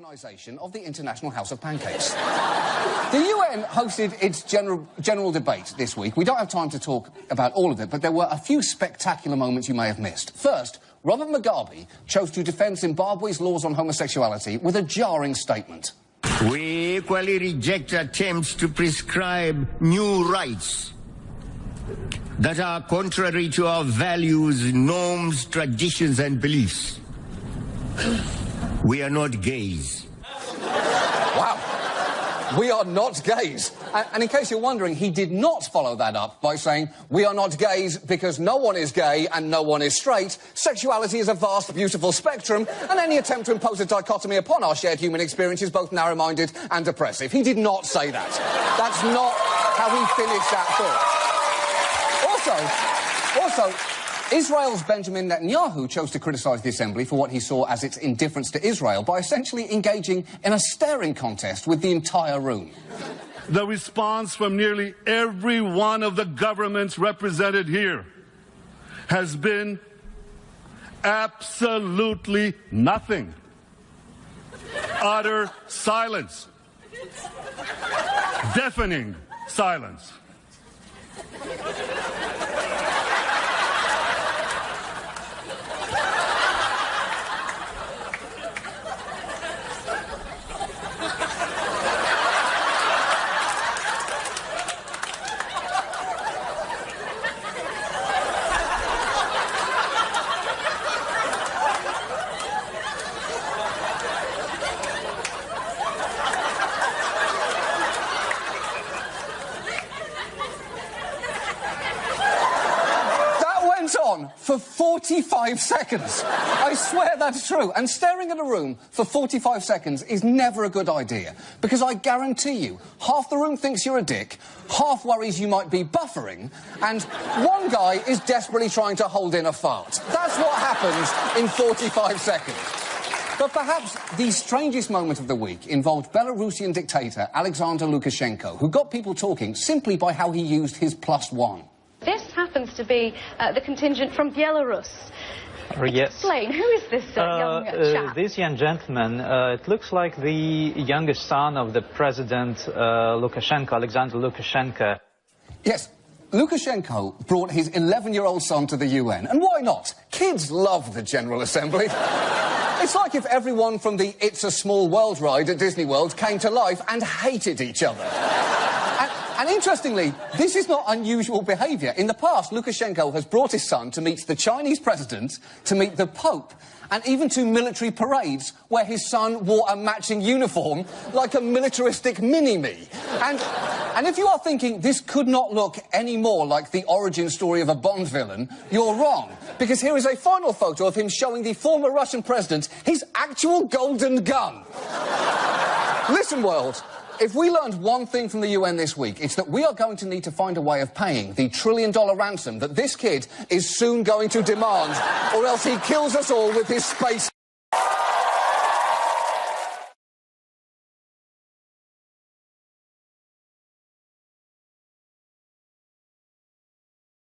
Organisation of the International House of Pancakes. The UN hosted its general debate this week. We don't have time to talk about all of it, but there were a few spectacular moments you may have missed. First, Robert Mugabe chose to defend Zimbabwe's laws on homosexuality with a jarring statement. We equally reject attempts to prescribe new rights that are contrary to our values, norms, traditions and beliefs. We are not gays. Wow. We are not gays. And in case you're wondering, he did not follow that up by saying, we are not gays because no one is gay and no one is straight. Sexuality is a vast, beautiful spectrum, and any attempt to impose a dichotomy upon our shared human experience is both narrow-minded and oppressive. He did not say that. That's not how he finished that thought. Also, Israel's Benjamin Netanyahu chose to criticise the Assembly for what he saw as its indifference to Israel by essentially engaging in a staring contest with the entire room. The response from nearly every one of the governments represented here has been absolutely nothing. Utter silence. Deafening silence. On for 45 seconds. I swear that's true. And staring at a room for 45 seconds is never a good idea, because I guarantee you, half the room thinks you're a dick, half worries you might be buffering, and one guy is desperately trying to hold in a fart. That's what happens in 45 seconds. But perhaps the strangest moment of the week involved Belarusian dictator Alexander Lukashenko, who got people talking simply by how he used his +1. This happens to be the contingent from Belarus. Yes. Explain, who is this young chap? This young gentleman, it looks like the youngest son of the President Lukashenko, Alexander Lukashenko. Yes, Lukashenko brought his 11-year-old son to the UN. And why not? Kids love the General Assembly. It's like if everyone from the It's a Small World ride at Disney World came to life and hated each other. And interestingly, this is not unusual behaviour. In the past, Lukashenko has brought his son to meet the Chinese president, to meet the Pope, and even to military parades where his son wore a matching uniform like a militaristic mini-me. And if you are thinking this could not look any more like the origin story of a Bond villain, you're wrong. Because here is a final photo of him showing the former Russian president his actual golden gun. Listen, world. If we learned one thing from the UN this week, it's that we are going to need to find a way of paying the $1 trillion ransom that this kid is soon going to demand, or else he kills us all with his space...